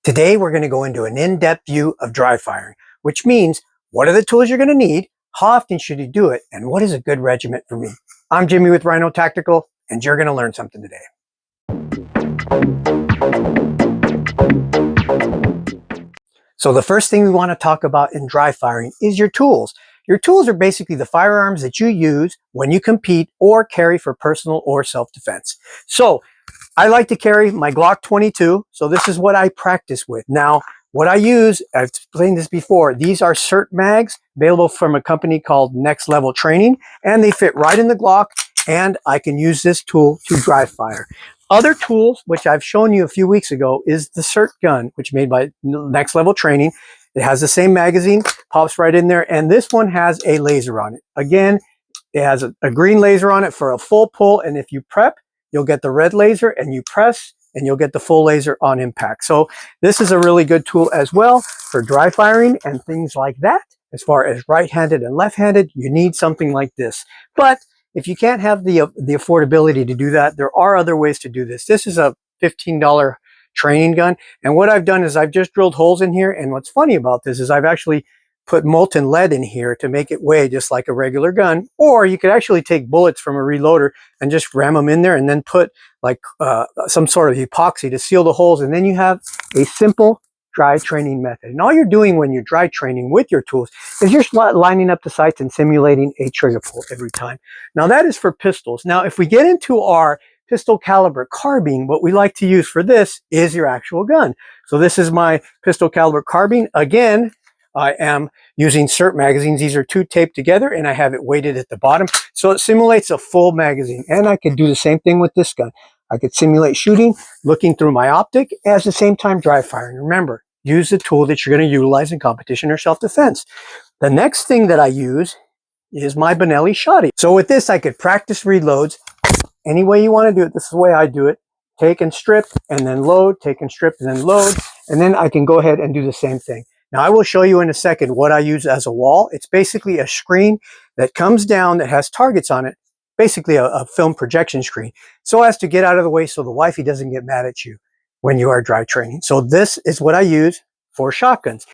Today, we're going to go into an in-depth view of dry firing, which means what are the tools you're going to need, how often should you do it, and what is a good regiment for me. I'm Jimmy with Rhino Tactical, and you're going to learn something today. So the first thing we want to talk about in dry firing is your tools. Your tools are basically the firearms that you use when you compete or carry for personal or self-defense. So I like to carry my Glock 22, so this is what I practice with. Now, what I use, I've explained this before, these are CERT mags, available from a company called Next Level Training, and they fit right in the Glock, and I can use this tool to dry fire. Other tools, which I've shown you a few weeks ago, is the CERT gun, which is made by Next Level Training. It has the same magazine, pops right in there, and this one has a laser on it. Again, it has a green laser on it for a full pull, and if you prep, you'll get the red laser, and you press, and you'll get the full laser on impact. So this is a really good tool as well for dry firing and things like that. As far as right-handed and left-handed, you need something like this. But if you can't have the affordability to do that, there are other ways to do this. This is a $15 training gun. And what I've done is I've just drilled holes in here. And what's funny about this is I've actually put molten lead in here to make it weigh just like a regular gun. Or you could actually take bullets from a reloader and just ram them in there and then put like some sort of epoxy to seal the holes. And then you have a simple dry training method. And all you're doing when you're dry training with your tools is you're lining up the sights and simulating a trigger pull every time. Now that is for pistols. Now if we get into our pistol caliber carbine, what we like to use for this is your actual gun. So this is my pistol caliber carbine. Again, I am using CERT magazines. These are two taped together and I have it weighted at the bottom. So it simulates a full magazine. And I could do the same thing with this gun. I could simulate shooting, looking through my optic, at the same time dry firing. Remember, use the tool that you're going to utilize in competition or self-defense. The next thing that I use is my Benelli shotty. So with this, I could practice reloads any way you want to do it. This is the way I do it. Take and strip and then load, take and strip and then load. And then I can go ahead and do the same thing. Now I will show you in a second what I use as a wall. It's basically a screen that comes down that has targets on it, basically a film projection screen, so as to get out of the way so the wifey doesn't get mad at you when you are dry training. So this is what I use for shotguns.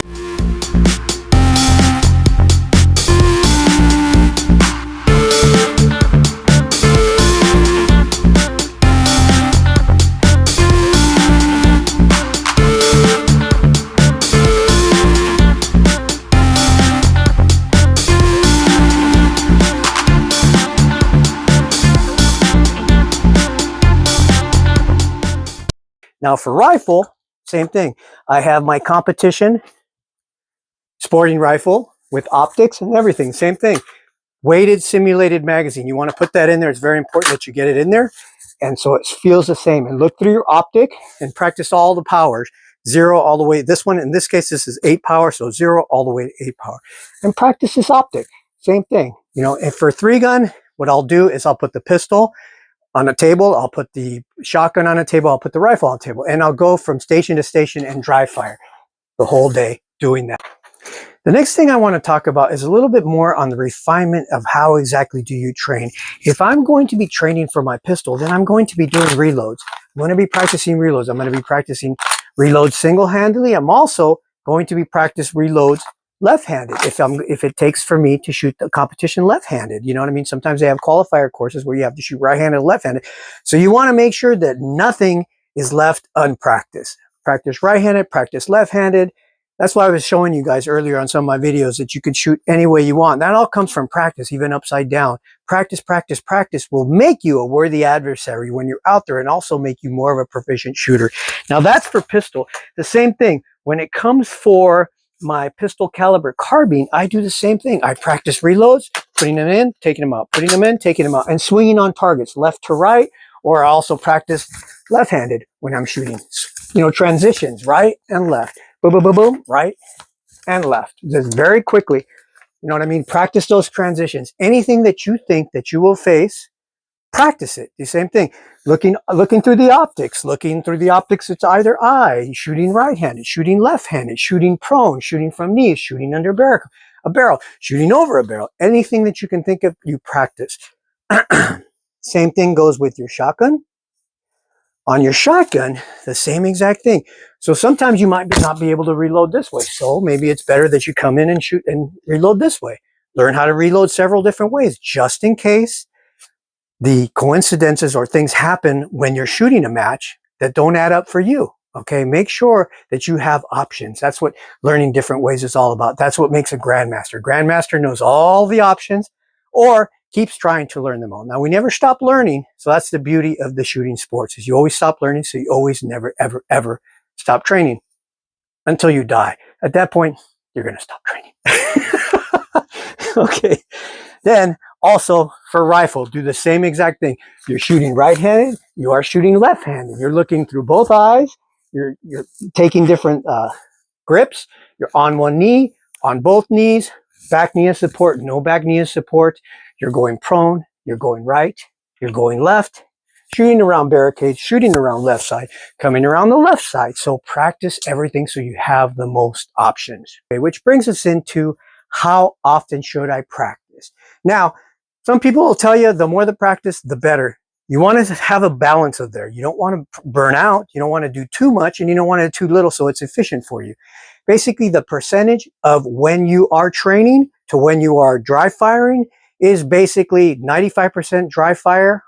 Now for rifle, same thing. I have my competition sporting rifle with optics and everything, same thing. Weighted simulated magazine. You want to put that in there. It's very important that you get it in there. And so it feels the same. And look through your optic and practice all the powers. 0 all the way. This one, in this case, this is 8 power. So 0 all the way to 8 power. And practice this optic. Same thing. You know, and for 3-gun, what I'll do is I'll put the pistol on a table, I'll put the shotgun on a table, I'll put the rifle on a table, and I'll go from station to station and dry fire the whole day doing that. The next thing I want to talk about is a little bit more on the refinement of how exactly do you train. If I'm going to be training for my pistol, then I'm going to be doing reloads. I'm going to be practicing reloads. I'm going to be practicing reloads single-handedly. I'm also going to be practice reloads left-handed if it takes for me to shoot the competition left-handed. You know what I mean? Sometimes they have qualifier courses where you have to shoot right-handed, left-handed. So you want to make sure that nothing is left unpracticed. Practice right-handed, practice left-handed. That's why I was showing you guys earlier on some of my videos that you can shoot any way you want. That all comes from practice, even upside down. Practice, practice, practice will make you a worthy adversary when you're out there and also make you more of a proficient shooter. Now that's for pistol. The same thing when it comes for my pistol caliber carbine, I do the same thing. I practice reloads, putting them in, taking them out, putting them in, taking them out, and swinging on targets left to right, or I also practice left-handed when I'm shooting. You know, transitions, right and left. Boom, boom, boom, boom, right and left. Just very quickly. You know what I mean? Practice those transitions. Anything that you think that you will face, practice it. The same thing. Looking through the optics. Looking through the optics, it's either eye, shooting right-handed, shooting left-handed, shooting prone, shooting from knees, shooting under a barrel, shooting over a barrel. Anything that you can think of, you practice. Same thing goes with your shotgun. On your shotgun, the same exact thing. So sometimes you might not be able to reload this way. So maybe it's better that you come in and shoot and reload this way. Learn how to reload several different ways, just in case the coincidences or things happen when you're shooting a match that don't add up for you. Okay, make sure that you have options. That's what learning different ways is all about. That's what makes a grandmaster. Grandmaster knows all the options or keeps trying to learn them all. Now, we never stop learning. So that's the beauty of the shooting sports, is you always stop learning. So you always never, ever, ever stop training until you die. At that point, you're going to stop training. Okay. Then also for rifle, do the same exact thing. You're shooting right-handed, you are shooting left-handed. You're looking through both eyes. You're taking different grips. You're on one knee, on both knees, back knee of support, no back knee of support. You're going prone, you're going right, you're going left, shooting around barricades, shooting around left side, coming around the left side. So practice everything so you have the most options. Okay, which brings us into how often should I practice? Now, some people will tell you the more the practice, the better. You want to have a balance of there. You don't want to burn out. You don't want to do too much and you don't want to do too little so it's efficient for you. Basically, the percentage of when you are training to when you are dry firing is basically 95% dry fire,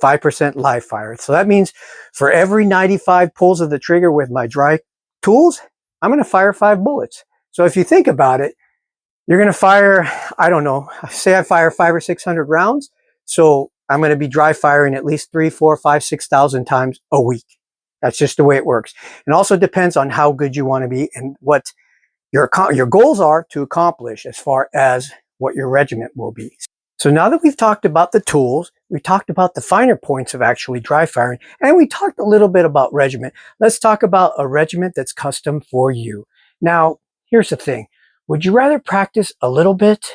5% live fire. So that means for every 95 pulls of the trigger with my dry tools, I'm going to fire 5 bullets. So if you think about it, you're going to fire, I don't know, say I fire 500 or 600 rounds. So I'm going to be dry firing at least 3, 4, 5, 6,000 times a week. That's just the way it works. It also depends on how good you want to be and what your goals are to accomplish as far as what your regiment will be. So now that we've talked about the tools, we talked about the finer points of actually dry firing, and we talked a little bit about regiment. Let's talk about a regiment that's custom for you. Now, here's the thing. Would you rather practice a little bit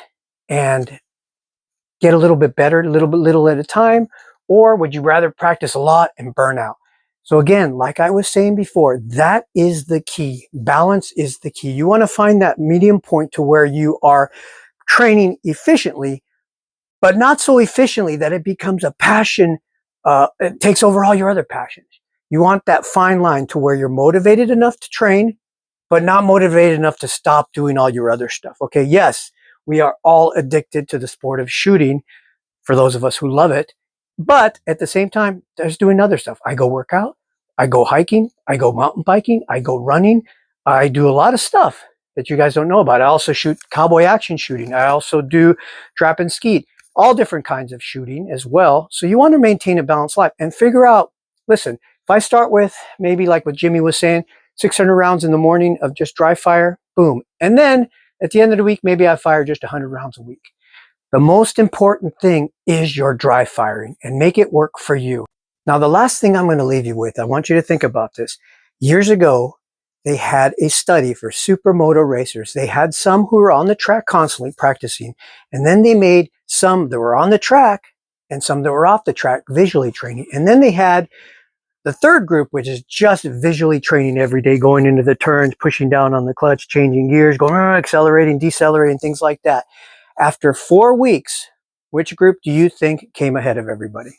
and get a little bit better, little at a time? Or would you rather practice a lot and burn out? So again, like I was saying before, that is the key. Balance is the key. You want to find that medium point to where you are training efficiently, but not so efficiently that it becomes a passion. It takes over all your other passions. You want that fine line to where you're motivated enough to train, but not motivated enough to stop doing all your other stuff. Okay, yes, we are all addicted to the sport of shooting for those of us who love it. But at the same time, there's doing other stuff. I go work out, I go hiking, I go mountain biking, I go running. I do a lot of stuff that you guys don't know about. I also shoot cowboy action shooting. I also do trap and skeet, all different kinds of shooting as well. So you want to maintain a balanced life and figure out, listen, if I start with maybe like what Jimmy was saying, 600 rounds in the morning of just dry fire, boom. And then at the end of the week, maybe I fire just 100 rounds a week. The most important thing is your dry firing and make it work for you. Now, the last thing I'm going to leave you with, I want you to think about this. Years ago, they had a study for supermoto racers. They had some who were on the track constantly practicing, and then they made some that were on the track and some that were off the track visually training. And then they had the third group, which is just visually training every day, going into the turns, pushing down on the clutch, changing gears, going accelerating, decelerating, things like that. After 4 weeks, which group do you think came ahead of everybody?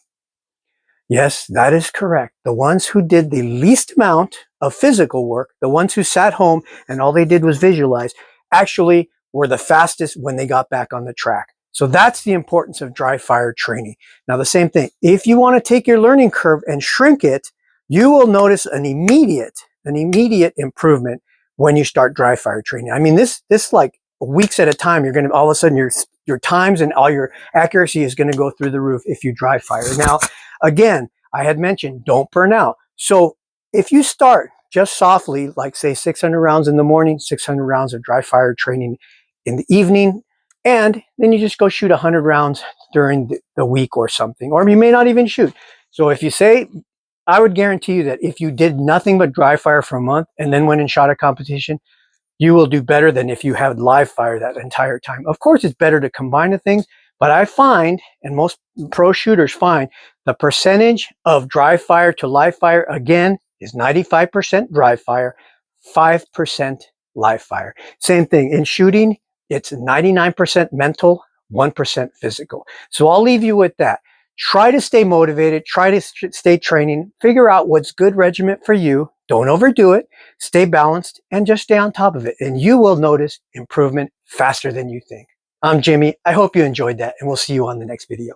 Yes, that is correct. The ones who did the least amount of physical work, the ones who sat home and all they did was visualize, actually were the fastest when they got back on the track. So that's the importance of dry fire training. Now, the same thing, if you want to take your learning curve and shrink it, you will notice an immediate improvement when you start dry fire training. I mean, this like weeks at a time, you're going to, all of a sudden your times and all your accuracy is going to go through the roof if you dry fire. Now, again, I had mentioned, don't burn out. So if you start just softly, like say 600 rounds in the morning, 600 rounds of dry fire training in the evening, and then you just go shoot 100 rounds during the week or something, or you may not even shoot. So if you say, I would guarantee you that if you did nothing but dry fire for a month and then went and shot a competition, you will do better than if you had live fire that entire time. Of course, it's better to combine the things, but I find, and most pro shooters find, the percentage of dry fire to live fire, again, is 95% dry fire, 5% live fire. Same thing in shooting, it's 99% mental, 1% physical. So I'll leave you with that. Try to stay motivated, try to stay training, figure out what's good regiment for you. Don't overdo it, stay balanced, and just stay on top of it. And you will notice improvement faster than you think. I'm Jimmy. I hope you enjoyed that, and we'll see you on the next video.